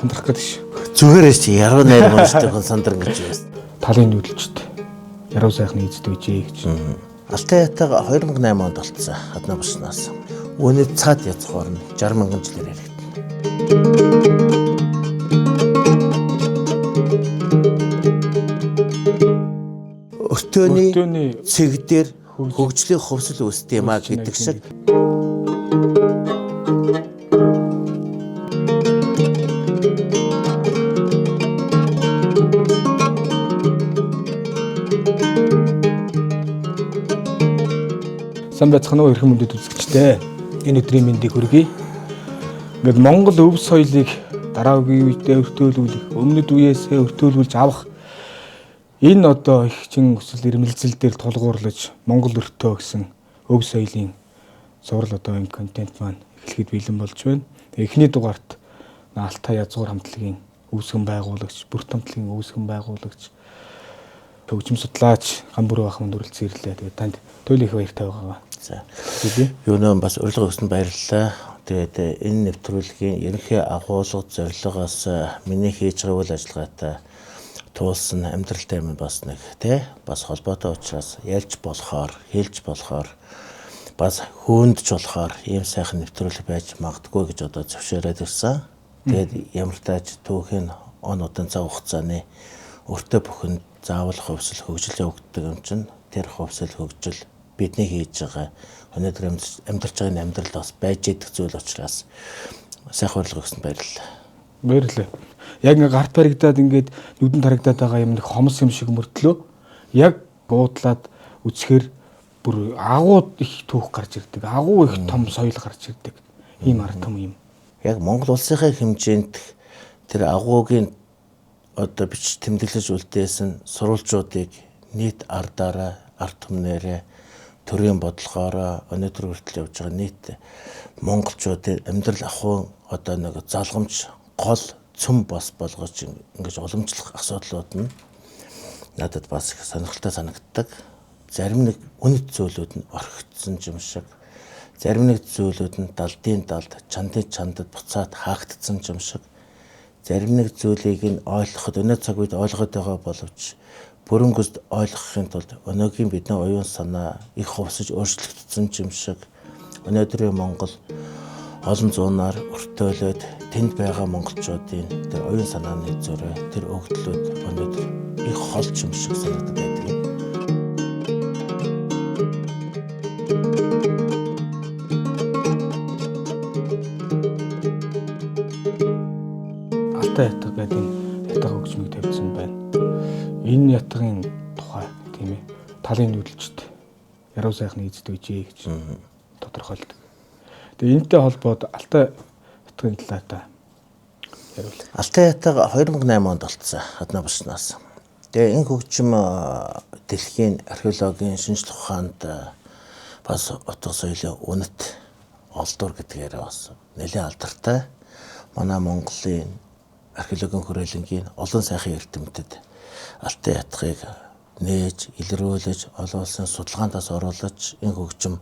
сандрах гэдэг ш. Зүгээрээ чи яруу найр мөнчтэй хүн сандран гэж байна. Талын нүүдэлчд яруу сайхны эзэд үжээ гэж. Алтай ятаг 2008 онд болцсон. Аднаа бушнаас. Үүний цаад язгуур нь 60,000 жилээр яригдана. Өртөөний цэг дээр хөгжлийн хувьсэл үүсдэг юм а гэдэг шиг. Сан байцгаана уу эрхэм мөндөд үзэгчдээ. Энэ өдрийн мэндийг хүргэе. Ингээд Монгол өв соёлыг дараагийн үедээ өртөөлүүлэх, өмнөд үеэсээ өртөөлүүлж авах энэ одоо их чин өсөл ирмэлзэл дээр тулгуурлаж Монгол өртөө гэсэн өв соёлын зураг одоо энэ контент маань эхлэхэд бэлэн болж байна. Эхний дугаарт Алтай язгуур хамтлагийн үүсгэн байгуулагч, бүрт хамтлагийн үүсгэн байгуулагч, хөгжим судлаач Гамбүр бахан дүрлцэн ирлээ. Тэгээд танд туйлын их баяртай байгаа. За. Юунаа бас урилга өгсөнд баярлалаа. Тэгээд энэ нэвтрүүлгийн ерөнхий агуулга зорилгоос миний хийж байгаа үйл ажиллагаатай туулсан амьдралтай минь бас нэг бас холбоотой учраас ялж болохоор, хэлж болохоор бас хөөндж болохоор ийм сайхан нэвтрүүлэг байж магадгүй гэж одоо зөвшөөрөөд ирсэн. Тэгээд ямар тааж түүхийн он удаан цаг хугацааны өртөө бүхэнд заавал хувьсэл хөгжил явагддаг юм чинь тэр хувьсэл хөгжил бидний хийж байгаа өнөөдөр амьдарч байгаа амьдрал бас байж идэх зүйл учраас сайхан урилга өгсөнд баярлалаа. Баярлалаа. Яг нэг гарт баригдаад ингээд нүдэнд харагдаад байгаа юм нэг хомс юм шиг мөртлөө яг буудлаад үсгээр бүр агуу их түүх гарч ирдэг. Агуу их том соёл гарч ирдэг. Ийм арга том юм. Яг Монгол улсынхаа хэмжээнд тэр агуугийн одоо бич тэмдэглэж үлдээсэн сурвалжуудыг нийт ардаараа, ард түмнээрээ, төрийн бодлогоороо өнөөдөр хүртэл явж байгаа нийт монголчуудын амьдрал ахуйн одоо нэг залгамж гол цөм бас болгож ингэж уламжлах асуудлууд нь надад бас их сонирхолтой санагддаг. Зарим нэг үнэт зүйлүүд нь орхигдсон юм шиг, зарим нэг зүйлүүд нь далдын далд, чандын чандад буцаад хаагдсан юм шиг, зарим нэг зүйлийг нь ойлгоход өнөө цаг үед ойлгоод байгаа боловч бүрэн гүйцэд ойлгохын тулд өнөөгийн бидний оюун санаа их хувьсаж өөрчлөгдсөн юм шиг өнөөдрийн Монгол олон зуунаар өртөөлөд тэнд байгаа монголчуудын тэр оюун санааны зөрөө тэр өгдлүүд өнөөдөр их холч юм шиг санагдаад байдаг юм. Алтай ятаг гэдэг ятаг хөгжмийг тавьсан байна. Энэ ятагын тухай тийм ээ талын нүүдэлчд яруу сайхны эзэд үжээ гэж тодорхойлдог. Тэгээ энэтэй холбоод Алтай ятагын талаар яриул. Алтай ятаг 2008 онд болцсон. Аднаа бушнаас. Тэгээ энэ хөгжим дэлхийн археологийн шинжлэх ухаанд бас утга соёлын үнэт олдвор гэдгээр бас нэлээд алдартай. Манай Монголын археологийн хүрээлэнгийн олон сайхан эрдэмтэд Алтай ятгыг нээж, илрүүлж, олон улсын судалгаандаас оруулж энэ хөгжим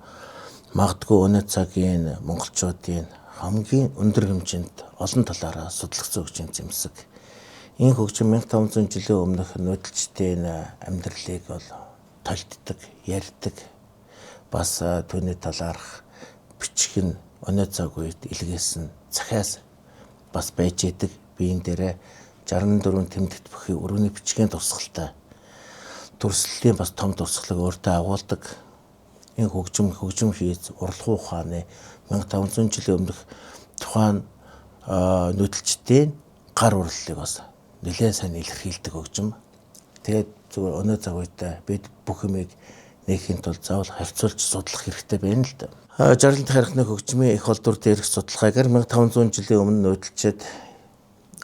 магадгүй өнөө цагийн монголчуудын хамгийн өндөр хэмжээнд олон талаараа судлагдсан хөгжим зэмсэг. Энэ хөгжим 1500 жилийн өмнөх нүүдэлчдийн амьдралыг бол толддог, ярьдаг. Бас түүний талаарх бичих нь өнөө цаг үед илгээсэн захиас бас байж идэг. Биеийн дээрээ 64 тэмдэгт бүхий өргөний бичгийн тусгалтай төрслөлийн бас том тусгалыг өөртөө агуулдаг. Энэ хөгжим хийж урлагийн ухааны 1500 жилийн өмнөх тухайн нүүдэлчдийн гар урлалыг бас нэлээд сайн илэрхийлдэг хөгжим. Тэгээд зүгээр өнөө цаг үед бид бүх юмыг нээхийн тулд заавал харьцуулж судлах хэрэгтэй байна л да. 60 дахь харихны хөгжмийн их олдвор дээрх судалгаагаар 1500 жилийн өмнө нүүдэлчид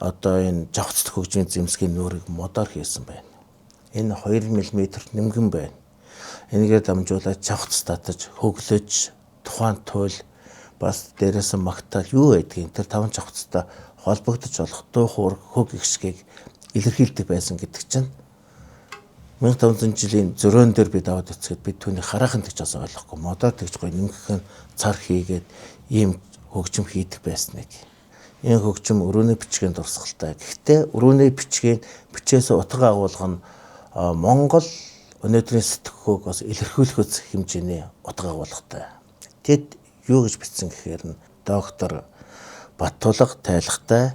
одоо энэ жавхцдаг хөгжмийн зэмсгийн нүрийг модоор хийсэн байна. Энэ 2 мм нэмгэн байна. Энийгээр дамжуулаад жавхц татаж, хөглөж, тухайн туйл бас дээрээс нь магтаал юу байдгийг тэр 5 жавхцтай холбогдож болох дуу хуург хөг ихшгийг илэрхийлдэг байсан гэдэг чинь 1500 жилийн зөрөөн дээр бид аваад үзэхэд бид түүний хараахан гэж бас ойлгохгүй модоор тэгж гоё нэмгэх нь цар хийгээд ийм хөгжим хийдэг байсныг Энэ хөгжим өрөөний бичгийн дурсгалтай. Гэхдээ өрөөний бичээс утга агуулга нь Монгол өнөөдрийн сэтгэхүйг бас илэрхийлэх хэмжээний утга агуулгатай. Тэд юу гэж бичсэн гэхээр нь доктор Баттулга тайлхтай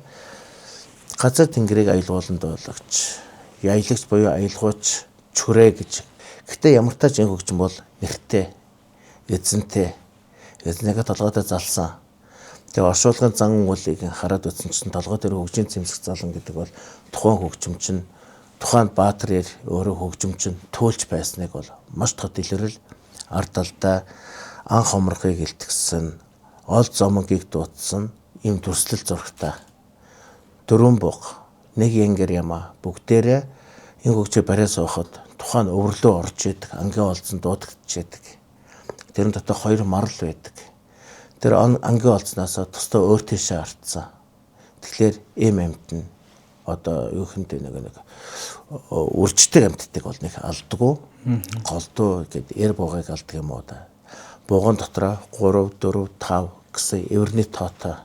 газар тэнгэрийг аялууланд болгоч, яялагч буюу аялгууч чүрээ гэж. Гэхдээ ямар тач энэ хөгжим бол нэртэй, эзэнтэй, эзнийгээ толгойдоо залсан. Тэгээ оршуулгын зан уулыг хараад үзсэн чинь толгой дээр хөгжим цэмсэх залан гэдэг бол тухайн хөгжим чинь тухайн баатар өөрөө хөгжим чинь туйлж байсныг бол маш тод илэрэл ард алдаа ан хомрохыг илтгэсэн, ол зомонгийг дуудсан ийм төрслөл зурагтай. Дөрвөн буг, нэг янгэр яма бүгдээрээ энэ хөгжөө бариа суухад тухайн өвөрлөө орж идэг, ангийн олзон дуудагдчихэдэг. Тэрэн дотор хоёр марл байдаг. Тэр ангийн олзноос тусдаа өөр тийшээ артсан. Тэгэхээр эм амт нь одоо юу хэнтэй нэг үрждэг амттайг бол нэг алдгүй. Голдуу гэдэг эр бугыг алдаг юм уу да. Буган дотроо 3, 4, 5 гэсэн эвэрний тоотой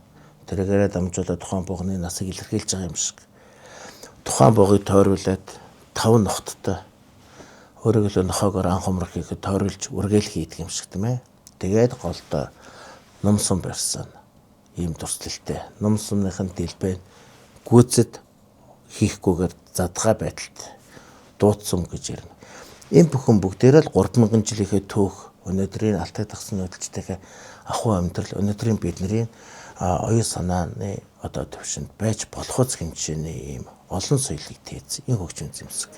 тэрэгээрээ дамжуулаад тухайн буганы насыг илэрхийлж байгаа юм шиг. Тухайн бугыг тойруулаад 5 нохттой өөрөглөө нохоогоор ан хомрох хийхэд тойруулж үргээл хийдэг юм шиг тийм ээ. Тэгээд голдоо ном сум барьсан. Ийм дурслалтай. Ном сумныхын дэлбээ гүйцэд хийхгүйгээр задгаа байдалд дуудсан гэж ярина. Энэ бүхэн бүгдээрээ л 3000 жилийнхээ түүх өнөөдрийн алтай тагсан нүүдэлчтэйгээ ахуй амьдрал өнөөдрийн бидний оюун санааны одоо төвшөнд байж болох үс хэмжээний ийм олон соёлыг тээц энэ хөгжим зэмсэг.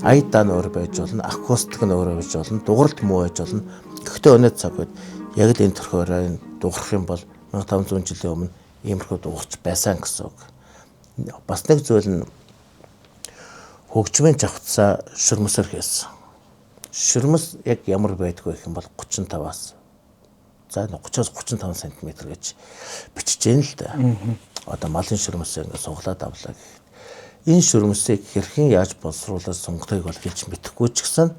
Айдан өөр байж болно, акустик нь өөр байж болно, дугуйлт муу байж болно. Гэхдээ өнөө цаг үед яг л энэ төрхөөрөө дуурах юм бол 1500 жилийн өмнө иймэрхүү дуурч байсан гэсэн үг. Бас нэг зүйл нь хөгжмийн жавхцаа шүрмэсээр хийсэн. Шүрмэс яг ямар байдгүй гэх юм бол 35-аас за 30-аас 35 см гэж бичиж гэн л да. Одоо малын шүрмэсээ ингэ суглаад авлаа гэх. Энэ шүрмэсийг хэрхэн яаж боловсруулаад сунгахыг бол хэлж мэдэхгүй ч гэсэн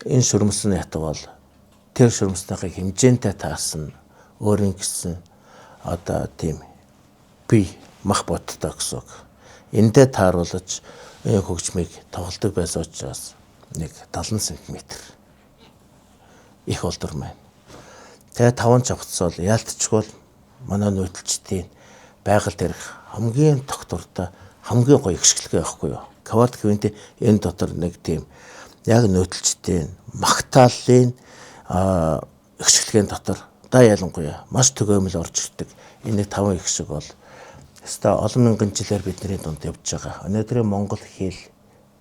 энэ шүрмэсний ятг бол тэр шүрмэснийхээ хэмжээнтэй таасан өөрийн гэсэн одоо тийм бие мах бодтой гэсэн үг. Эндээ тааруулж энэ хөгжмийг тоглодог байсан учраас нэг 70 см их болдор маань. Тэгээ 5 жавхц бол яалтчгүй манай нүүдэлчдийн байгаль дээрх хамгийн тогтвортой хамгийн гоё ихшгэлгээ байхгүй юу. Кавард гэвэнтэй энэ дотор нэг тийм яг нүүдэлчдийн магтаалын ихшгэлгээний дотор да ялангуяа маш төгөөмөл орж ирдэг. Энэ 5 ихшиг бол өстой олон мянган жилээр бидний дунд явж байгаа. Өнөөдрийн монгол хэл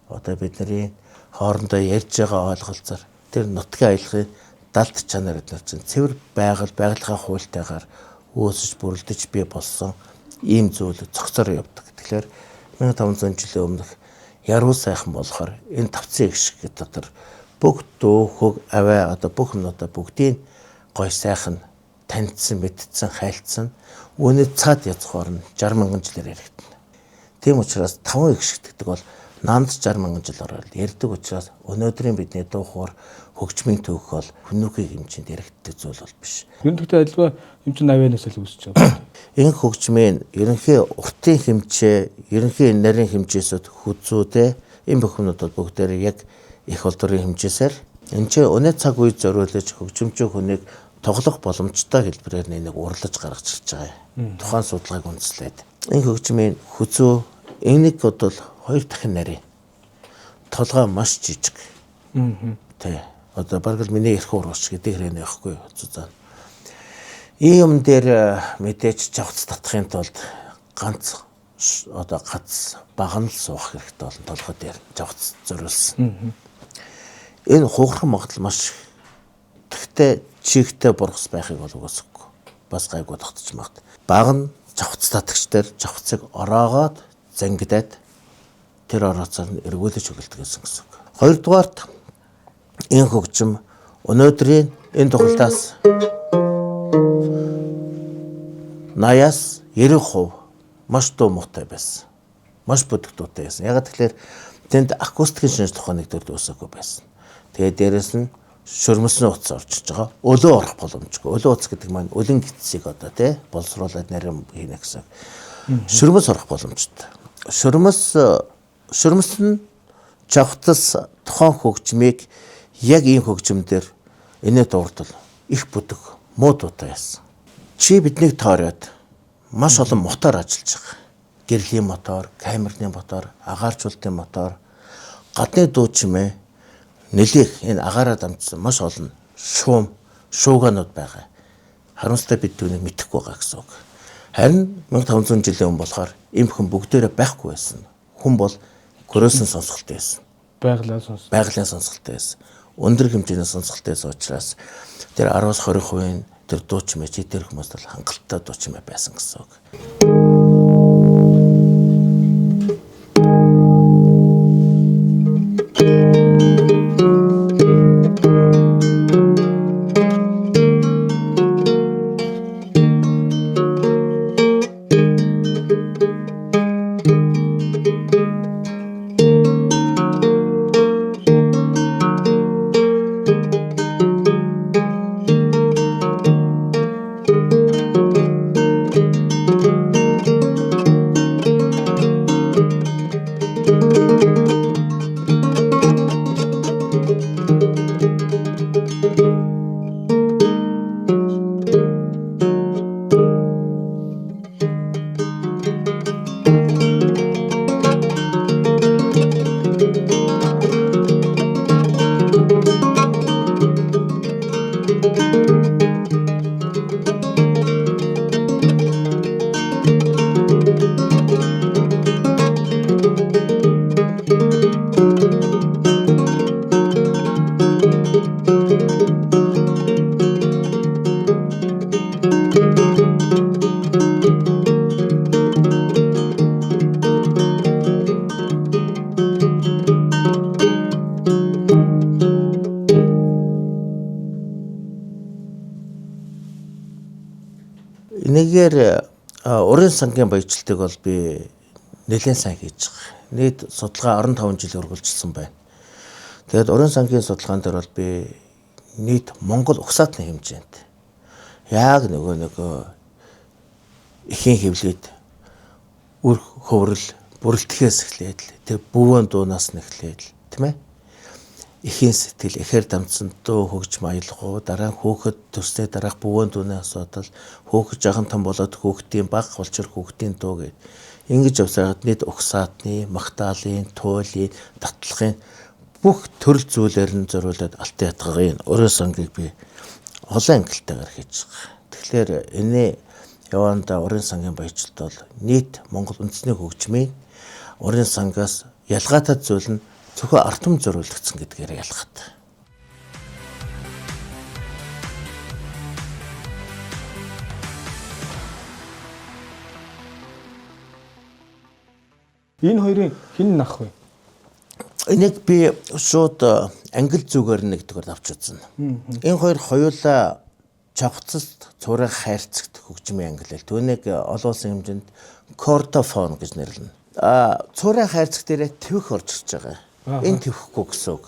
одоо бидний хоорондоо ярьж байгаа ойлголцоор тэр нутгийн аяллахын далд чанар эдгээр чинь цэвэр байгальынхаа хуультайгаар үүсэж бүрлдэж бий болсон ийм зүйл цогцоор явдаг. Тэгэхээр 1500 жилийн өмнөх яруу сайхан болохоор энэ тавцын ихшиг дотор бүх дөө хөг аваа одоо бүх юмудаа бүгдийг гой сайхан таньдсан мэдсэн хайлтсан үүний цаад язгуур нь 60,000 жилээр яригдана. Тийм учраас 5 ихшиг гэдэг бол нанд 60,000 жил ороод ярьдаг учраас өнөөдрийн бидний дуу хоор хөгжмийн түүх бол хүнүүхийн хэмжээнд яригддаг зүйл бол биш. Юндэгтэй альва юм чинь авианаас л үүсэж байгаа. Энэ хөгжмийн ерөнхий уртын хэмжээ, ерөнхий нарийн хэмжээсүүд хүзүүдээ энэ бүхнүүд бол бүгдээрээ яг их олдрын хэмжээсээр энэ ч өнөө цаг үед зориулж хөгжимчийн хүнийг тоглох боломжтой хэлбэрээр нэг урлаж гаргаж ирж байгаа юм. Тухайн судалгааг үндэслээд энэ хөгжмийн хүзүү энийг бол 2 дахин нарийн толгой маш жижиг. Тэ. Одоо бараг л миний эрх урууч гэдэг хэрэг байхгүй зүзаа. Ийм юм дээр мэдээж жавхц татахын тулд ганц одоо гац баган л суух хэрэгтэй болон толгой дээр жавхц зориулсан. Энэ хугарах магадлал маш тэгтээ чигтэй бургас байхыг бол үгүйсэхгүй. Бас гайгүй тогтож магад. Баган жавхц татагч дээр жавхцыг ороогоод зангидаад тэр орооцоор нь эргүүлж өгөлдөг гэсэн үг. Хоёрдугаарт энэ хөгжим өнөөдрийн энэ тоглолтоос 80-аас 90% маш дуу муутай байсан. Маш бүдэг дуутай байсан. Ягаад тэгэхээр тэнд акустикийн шинжлэх ухааны нэгдүгээр дуусаагүй байсан. Тэгээд дээрэс нь шөрмөсний утас орж иж байгаа. Өлөө орох боломжгүй. Өлөө утас гэдэг маань өлөн гидсийг одоо тий боловсруулаад нарийн хийнэ гэсэн. Шөрмөс орох боломжтой. Шөрмөс нь жавхтас тухайн хөгжмийг яг ийм хөгжмөдөр инээ дуурдал их бүдэг муу дуутай байсан. Чи биднийг тоориод маш олон мотор ажиллаж байгаа. Гэрлийн мотор, камерны мотор, агаарчуултын мотор, гадны дуу чимээ нэлээх энэ агаараа дамжсан маш олон шууганууд байгаа. Харамсалтай бид түүнийг мэдэхгүй байгаа гэсэн үг. Харин 1500 жилийн өмнө болохоор ийм хүн бүгдээрээ байхгүй байсан. Хүн бол гөрөөсөн сонсголтой байсан. Байгалийн сонсголтой байсан. Өндөр хэмжээний сонсголтой байсан учраас тэр 10-20% тэр дуу чимээ чи тэр хүмүүс бол хангалттай дуу чимээ байсан гэсэн үг. Энэгээр уран сангийн баяжилтыг бол би нэлээд сайн хийж байгаа. Нийт судалгаа 15 жил үргэлжилсэн байна. Тэгээд уран сангийн судалгаан дээр бол би нийт Монгол угсаатны хэмжээнд яг нөгөө эхийн хөвлөд үр хөврөл бүрэлдэхээс эхлээд тэр бүүвэн дуунаас нь эхлээд тийм ээ. Эхийн сэтгэл эхээр дамжсан дуу хөгжим аялгуу дараа нь хөөхөд төснөө дараах бүүвэн дууны асуудал хөөхөж жахан том болоод хөөхтийн баг болчор хөөхтийн дуу гэд ингэж явсаад нийт угсаатны, магтаалын, туйлын, татлагын бүх төрөл зүйлээр нь зориулаад алтан ятгагийн уран сангийг би олон ангилтайгаар хийж байгаа. Тэгэхээр энэ яванда уран сангийн баяжилт бол нийт Монгол үндэсний хөгжмийн уран сангаас ялгаатай зүйл нь зөвхөн ард түмэнд зориулагдсан гэдгээр ялгаатай. Энэ хоёрын хэн нах вэ? Энийг би шууд англи зүгээр нэгдүгээр авч үзсэн. Энэ хоёр хоёулаа жавхцалт цураа хайрцагт хөгжмийн англи. Түүнийг олон улсын хэмжээнд кордофон гэж нэрлэнэ. Цураа хайрцагт дээрээ твэх орж ирж байгаа. Энэ твэхгүй гэсэн үг.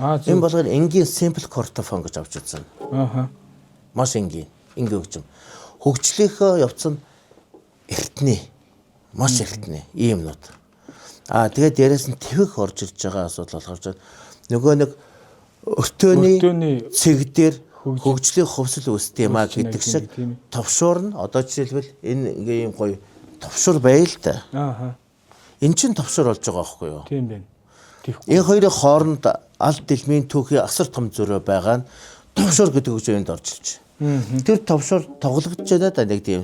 Энэ болгоод энгийн simple кордофон гэж авч үзсэн. Маш энгийн хөгжим. Хөгжлийнхөө явц нь эртний, маш эртний ийм нот. Тэгээд дээрээс нь твэх орж ирж байгаа асуудал болохоор нөгөө нэг өртөөний цэг дээр хөгжлийн хувьсэл үүсдэг юм гэдэг шиг товшуур нь одоо жишээлбэл энэ ийм гоё товшуур байл та. Эн чинь товшуур болж байгаа байхгүй юу? Тийм байна. Энэ хоёрын хооронд алд дэлмийн түүхийн асар том зөрөө байгаа нь товшуур гэдэг үгжээнд орж ирж. Тэр товшуур тоглогдож байна да нэг тийм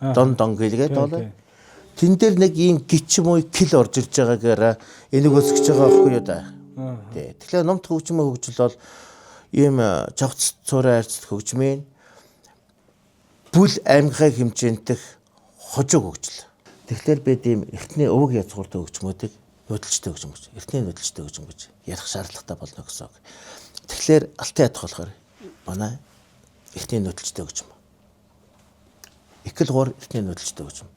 дон гэлгээд болоо. Тэн дээр нэг ийм гिच муу кил орж ирж байгаагаар энийг өсгөж байгаа байхгүй юу да. Тэгэхээр номт хөгжмөө хөгжил бол ийм жавц цураа арцт хөгжмийн бүл аймгийн хэмжээндх хожиг хөгжил. Тэгэхээр би тийм эртний өвөг язгууртай хөгжмүүдийг нүүдэлчтэй хөгжим гэж, эртний нүүдэлчтэй хөгжим гэж ярих шаардлагатай болно гэсэн үг. Тэгэхээр алтан ядах болохоор манай эртний нүүдэлчтэй хөгжим. Экл гур эртний нүүдэлчтэй хөгжим.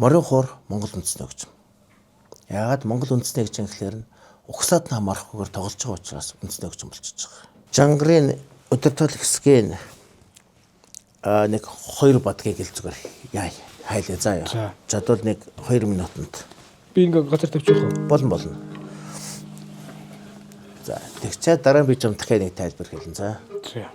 Морин хуур Монгол үндэсний хөгжим. Яагаад Монгол үндэсний хөгжим гэхээр угсаад нь хамаарахгүйгээр тоглож байгаа учраас үндэсний хөгжим болчихж байгаа. Жангарын удирдлагын хэсгийн нэг 2 бадгийг л зүгээр яа хайлаа заа. Жадвал нэг 2 минутанд. Би ингээ газар тавьчих уу? Болно. За тэгчээ дараа нь би ч дахиад нэг тайлбар хэлэн за. За.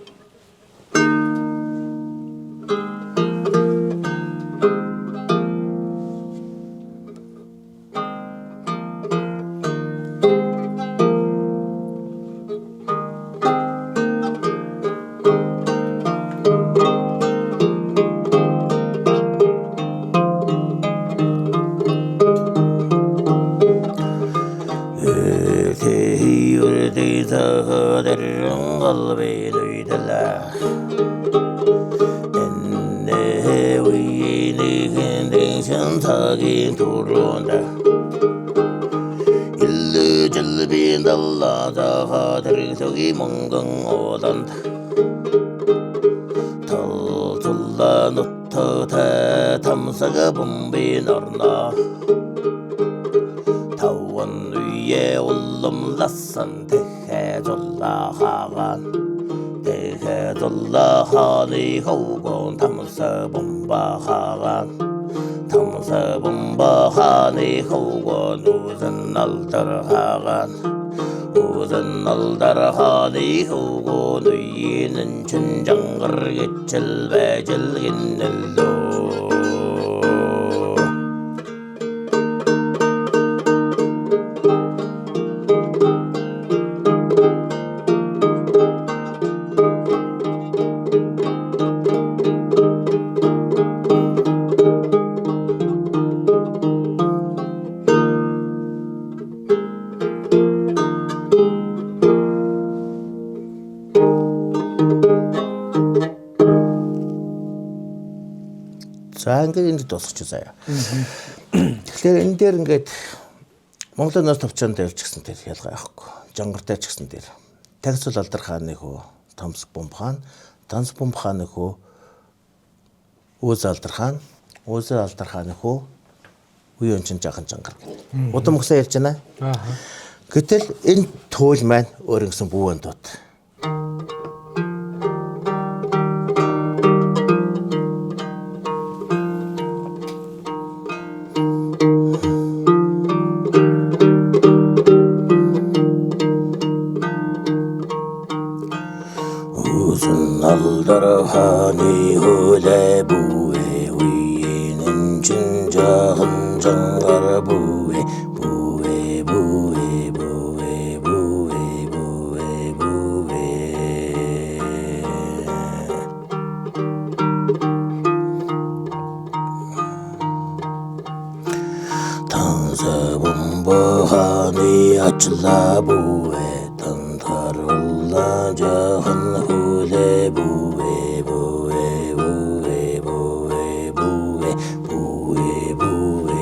탐사가 봄비 너나 타원 위에 올름 라산 대해졸라 하간 대해졸라 하니 호곤 탐사 봄바 하간 탐사 봄바 하니 호곤 우zen 날달 하간 우zen 날달 하니 호곤 위에는 천장걸 개철 배절긴 일로 За ингээд энд дуусчих заяа. Тэгэхээр энэ дээр ингээд Монголын нас товчонд дээр ч гэсэн тэр ялгаа явахгүй. Жангартай ч гэсэн тэр. Тагцул алдар хааны хөө Томск бомб хаан, Томск бомб хааны хөө Үз алдар хаан, Үз алдар хааны хөө үе өнчин жаахан жангар гэдэг. Удам өгсөн ярьж байна. Гэтэл энэ туул маань өөр ингэсэн бүүвэн дут. 알다라하니 흘레부에 위에는 진자한 장가라부에 부에 부에 부에 부에 부에 부에 tansabumbahani açlabuwe tantarullah jahan hule buwe buwe buwe buwe buwe buwe buwe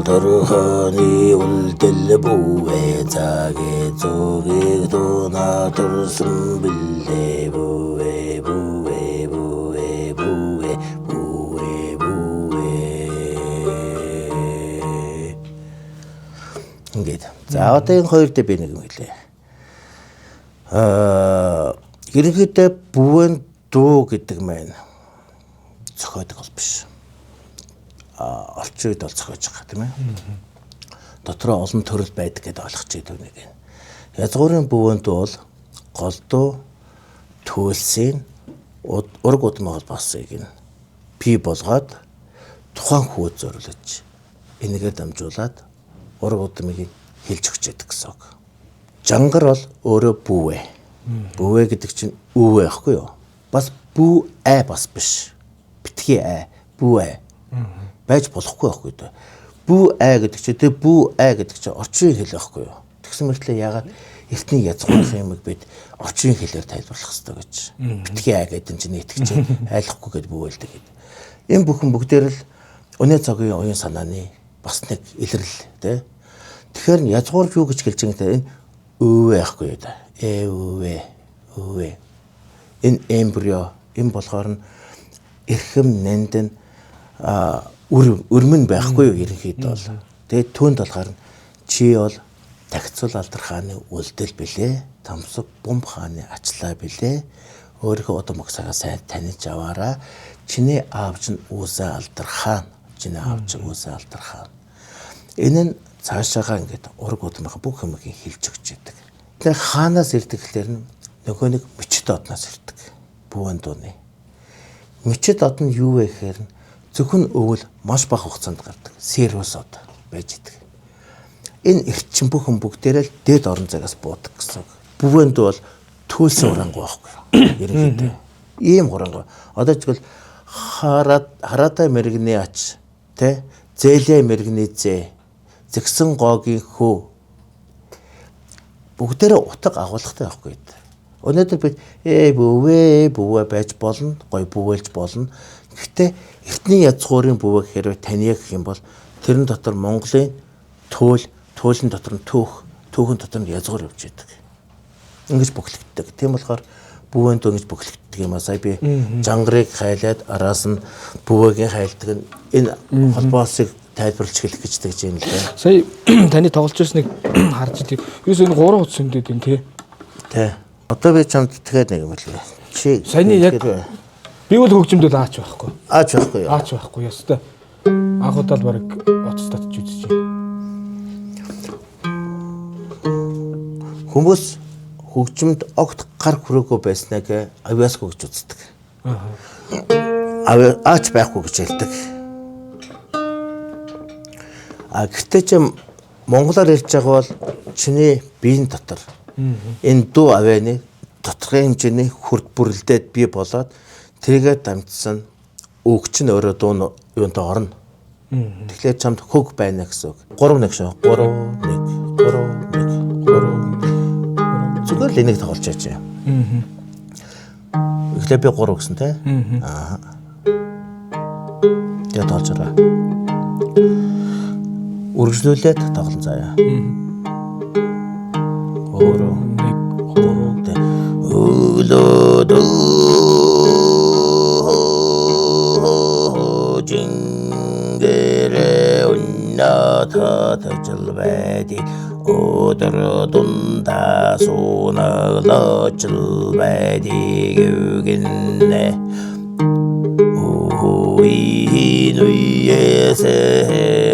대설들하니 울들 부에 자게 조게 도나 들숨 빌레 부에 부에 부에 부에 부에 부에 Ингээд. За одоо энэ хоёр дээр би нэг юм хэлье. Ерөнхийдөө бүвэн дуу гэдэг маань зохиодог бол биш. Орчин үед бол зохиож байгаа тийм ээ. Дотроо олон төрөл байдаг гэдээ ойлгож идэв нэг юм. Язгуурын бүвэн дуу бол гол дуу төлсийн ураг удмын холбоосыг нь бий болгоод тухайн хүүд зориулж энэгээр дамжуулаад ураг удмыг хэлж өгч яадаг гэсэн үг. Жангар бол өөрөө бүвэ. Бүвэ гэдэг чинь үвэ байхгүй юу? Бас бүү бас биш. Битгий бүвэ. Байж болохгүй байхгүй дээ. Бүү гэдэг чинь тэг бүү гэдэг чинь орчин хэл байхгүй юу? Тэгсэн мөртлөө ягаад эртний язгуурх юмыг бид орчин хэлээр тайлбарлах хэрэгтэй гэж. Битгий гэдэг чинь нийтгэж айлахгүй гэд бүүэлдэг гэдэг. Энэ бүхэн бүгдээр л өнөө цагийн уян санааны бас нэг илрэл тий. Тэгэхээр язгуур юу гэж хэлж байгаа юм те энэ өвөө яахгүй юу да. Өвөө. Энэ эмбрио энэ болохоор нь эрхэм нандин өрмөн байхгүй юу ерөнхийдөө бол. Тэгээд түүнд болохоор чи бол тагцуул алдар хааны үлдэл билээ. Тамсаг бомб хааны ачлаа билээ. Өөрийнхөө удам өгсагаа сайн таних аваараа. Чиний аав чинь Үүсэ алдар хаан. Чиний аав чинь Үүсэ алдар хаан. Энэ нь цаашаагаа ингээд ураг удмынхаа бүх юмыг хилж өгч яадаг. Тэгэхээр хаанаас ирдэг гэхээр нөгөө нэг мөчөд одноос ирдэг. Бүүн дууны. Мөчөд од нь юу вэ гэхээр зөвхөн өвөл маш бага хугацаанд гардаг. Сервис од байж идэг. Энэ эрчин бүхэн бүгдээрээ л дээд орон зайгаас буудаг гэсэн. Бүүн дуу бол төлсөн урангуй байхгүй юу? Ерөнхийдөө. Ийм урангуй. Одоо жишээл хараатай мэрэгний ач, тэ? Зээлээ мэрэгний зээ. Зэгсэн гоогийн хөө бүгдээрээ утга агуулгатай байхгүй. Өнөөдөр бид бөвөө байж болно, гой бөвөлж болно. Гэхдээ эртний язгуурын бөвөө гэхээр таны гэх юм бол тэрэн дотор Монголын туйлын дотор нь түүхэн дотор нь язгуур явж идэг. Ингэж бүхлэгддэг. Тийм болохоор бөвөөнд ингэж бүхлэгддэг юм аа. Сая би жангарыг хайлаад араас нь бөвөөгийн хайлдаг нь энэ холбоосыг тайлбарлаж хэлэх гэж тэгж юм л дээ. Сая таны тоглож ирснийг харж идэг. Юус энэ 3 удаа сүндэд энэ тий. Тий. Одоо би чамд тэгээд нэг юм л. Чи саяны яг би бол хөгжимдөл аач байхгүй. Аач байхгүй юу? Аач байхгүй ястай. Анхудаа л баг оц татж үзэж байна. Хүмүүс хөгжимд огт гар хүрээгүй байснаг авьяасгүй гэж үздэг. Аач байхгүй гэж хэлдэг. Гэхдээ ч монголоор ярьж байгаа бол чиний биеийн дотор энэ дуу авианы тодорхой хэмжээний хүрд бүрлдээд бий болоод тэргээ дамжсан өгч нь өөрөө дуу юунтай орно. Тэгэхээр чамд хөг байна гэсэн үг. 3-1 шүү. 3-1. Зүгээр л энийг тоглож яачаа. Эхлээ би 3 гэсэн те. Тэгээд тоолж байгаа. Үргэлжлүүлээд тоглон заяа. 3-1 Jiнгэрэ унната тажилбэди өдөр дундаа сунаглаажилбэди югиннэ уиинуйэсэ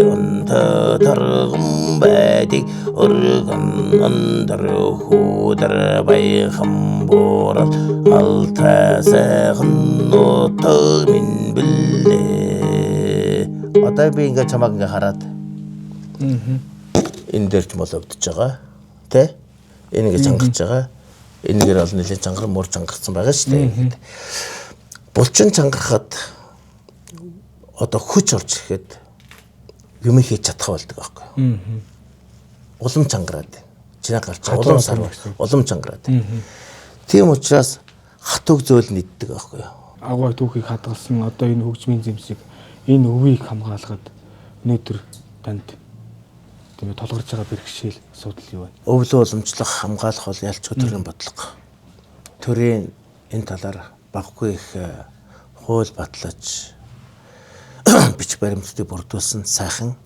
унта таргамбэди өргөн андар худар байхамборал алтасэхэн нутаг минь бэлээ. Одоо би ингээ чамаг ингээ хараад энэ дээр ч моловдож байгаа тий энэ ингээ чангарч байгаа энэгээр бол нэлээд чангар мөр чангарсан байгаа шүү дээ. Булчин чангарахад одоо хүч орж ирэхэд юм хийж чадах болдог байхгүй. Улам чангараад чиний гарч улам сар улам чангараад. Тийм учраас хатуг зөөл нийддэг байхгүй. Агуу түүхийг хадгалсан одоо энэ хөгжмийн зэмсэг энэ өвийг хамгаалахад өнөөдөр танд тийм толгорж байгаа бэрхшээл асуудал юу вэ? Өвлөө уламжлах хамгаалах бол ялчгүй төрийн бодлого. Төрийн энэ талаар баггүй их хууль батлаж бич баримтуудыг бүрдүүлсэн сайхан.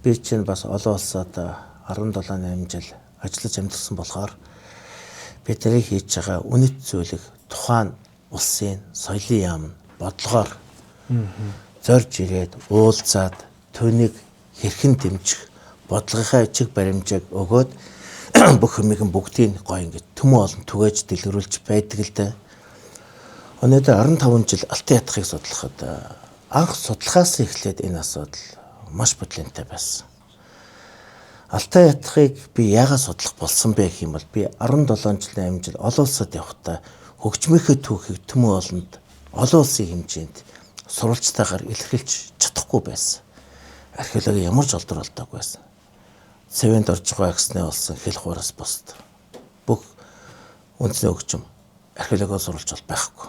Би чинь бас олон улсад 17-8 жил ажиллаж амьдсан болохоор бидний хийж байгаа үнэт зүйлийг тухайн улсын соёлын яам бодлогоор зорж ирээд уулзаад түүнийг хэрхэн дэмжих бодлогынхаа чиг баримжааг өгөөд бүх юмыг бүгдийг гоё ингэж төмөө олон түгээж дэлгэрүүлж байдаг л дээ. Өнөөдөр 15 жил алтан ятгахыг судлахад анх судлахаас эхлээд энэ асуудал маш бодлонтой байсан. Алтан ятгахыг би яагаад судлах болсон бэ гэх юм бол би 17 жилийн жил олон улсад явахдаа хөгжмийнхээ түүхийг төмөө олонд олон улсын хэмжээнд сурвалжтайгаар илэрхийлж чадахгүй байсан. Археологи ямар ч олдор олдоогүй байсан. Цэвэнд орж байгаа гэснээ болсон хэл хуураас босд. Бүх үндэсний хөгжим археологиос сурвалж бол байхгүй.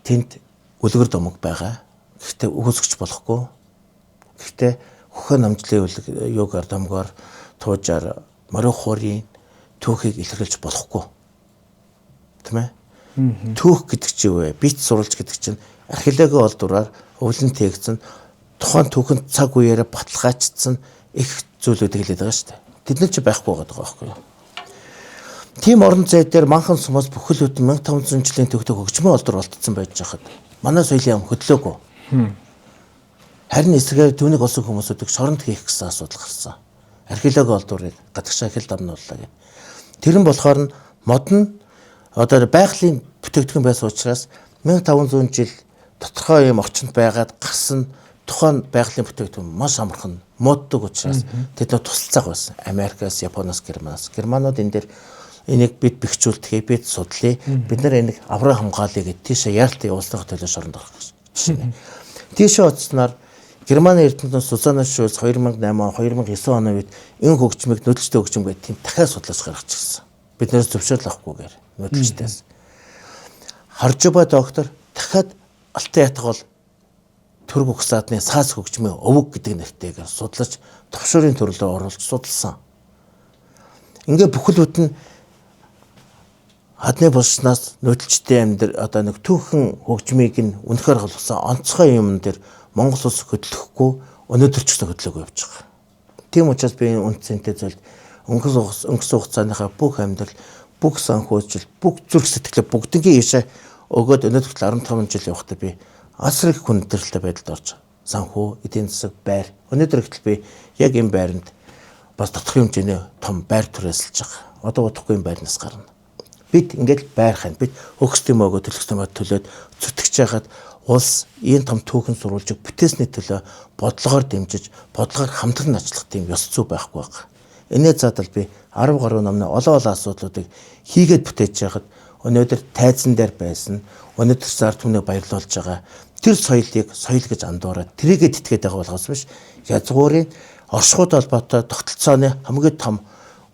Тэнд үлгэр домог байгаа. Гэхдээ өгөөсгч болохгүй. Гэхдээ хөхөн намжлын юугаар домгоор туужаар морихуурын түүхийг илэрхийлж болохгүй. Тийм ээ? Түүх гэдэг чинь юу вэ? Бит сурвалж гэдэг чинь археологийн олдураар өвлөн тээгцэн тухайн түүхэнд цаг үеэрээ баталгаажсан их зүйлүүдийг хэлээд байгаа шүү дээ. Тэд нар ч байхгүй байгаа байхгүй юу? Тийм орон зай дээр манхан сумаас бүхэл бүтэн 1500 жилийн түүхтэй хөгжмөн олдор олдсон байж хахад манай соёлын ам хөдлөөгүй. Харин эсрэгээр түүнийг олсон хүмүүсүүдийг шоронд хийх гэсэн асуудал гарсан. Археологийн олдурыг гадагшаа хэл дамнууллаа гэх. Тэр нь болохоор нь модон одоо байгалийн бүтээгдэхүүн байсан учраас 1500 жил тодорхой юм орчинд байгаад гарсан тухайн байгалийн бүтээгдэхүүн маш амархан моддог учраас тэд нөө тусалцааг байсан. Америкаас, Японоос, Германаас. Германууд энэ дээр энийг бид бэхжүүлдэхээ бид судлаа. Бид нар энийг авраа хамгаалъя гэд тийшээ яалтын явуулсны төлөө шоронд орох гэсэн. Тийшээ оцсноор Германы эрдэмтэн Сузанна Шульц 2008 он 2009 оны үед энэ хөгжмийг нөлөөлөлттэй хөгжим гэдэг тийм дахиад судлаж гаргаж ирсэн. Биднээс зөвшөөрөл авахгүйгээр нөлөөлөлтөөс. Харжуба доктор дахиад Алтай ятг бол Түрк угсаадны саас хөгжмийн өвөг гэдэг нэртэйгээр судлаж товшрын төрлөө оруулж судалсан. Ингээ бүхэл бүтэн хадны болснаас нөлөөлчтэй амьдр одоо нэг түүхэн хөгжмийг нь үнэхээр холбосон онцгой юм дээр Монгол улс хөдлөхгүй өнөөдөр ч гэсэн хөдлөөгүй явж байгаа. Тийм учраас би энэ үнцэнтэй зүйл өнгөрсөн хугацааныхаа бүх амьдрал, бүх санхүүжил, бүх зүрх сэтгэлээ бүгднийг ийшээ өгөөд өнөөдөр 15 жил явахдаа би асар их хүндрэлтэй байдалд орж санхүү, эдийн засаг, байр. Өнөөдөр ихтэл би яг энэ байранд бас тодорхой хэмжээний том байр түрээсэлж байгаа. Одоо удахгүй энэ байрнаас гарна. Бид ингээд байр хань, бид хөгсдөм өгөө төлөвлөсөн төлөөд зүтгэж байгаад улс ийм том түүхэн сурвалжийг бүтээсний төлөө бодлогоор дэмжиж, бодлогоор хамтран ажиллах тийм ёс зүй байхгүй байгаа. Энэ задал би 10 гаруй намны олон асуудлуудыг хийгээд бүтээж байхад өнөөдөр тайзан дээр байсан, өнөөдөр зард түмнийг баярлуулж байгаа. Тэр соёлыг соёл гэж андуураад тэрийгэ тэтгээд байгаа болохоос биш. Язгуурын оршихуйд холбоотой тогтолцооны хамгийн том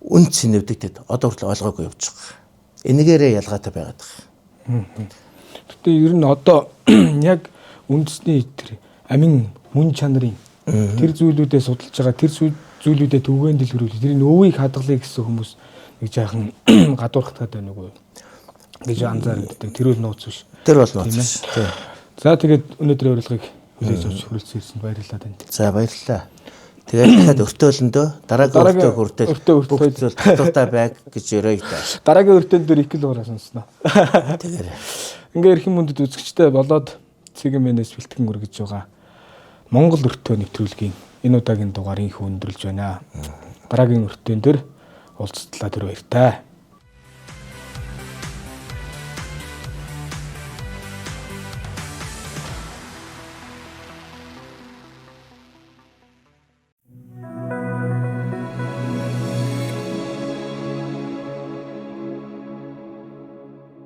үн цэнэвдэг тэд одоо хүртэл ойлгоогүй явж байгаа. Энэгээрээ ялгаатай байгаад байгаа. Гэтэ ер нь одоо яг үндэсний тэр амин мөн чанарын тэр зүйлүүдээ судалж байгаа, тэр зүйлүүдэд түгээн дэлгэрүүлж тэрийн өвийг хадгалъя гэсэн хүмүүс нэг жаахан гадуурхах гэдэг байна уу гэж анзаардаг. Тэр бол нууц биш. Тэр бол нууц биш. За тэгээд өнөөдрийн урилгыг хүлээж авч хүрэлцэн ирсэн баярлалаа танд. За баярлалаа. Тэгээд дахиад өртөөлөндөө дараагийн өртөө хүртэл бүх зүйл татвартай байг гэж өрөөе та. Дараагийн өртөөл дээр их л ураа сонсноо. Тэгээд ингээ эрхэм мөндөд үзэгчтэй болоод цэгмэнээс бэлтгэн үргэж байгаа Монгол өртөө нэвтрүүлгийн энэ удаагийн дугаар инх өндөрлж байна. Дараагийн өртөөн дээр уулзтлаа тэр баяртай.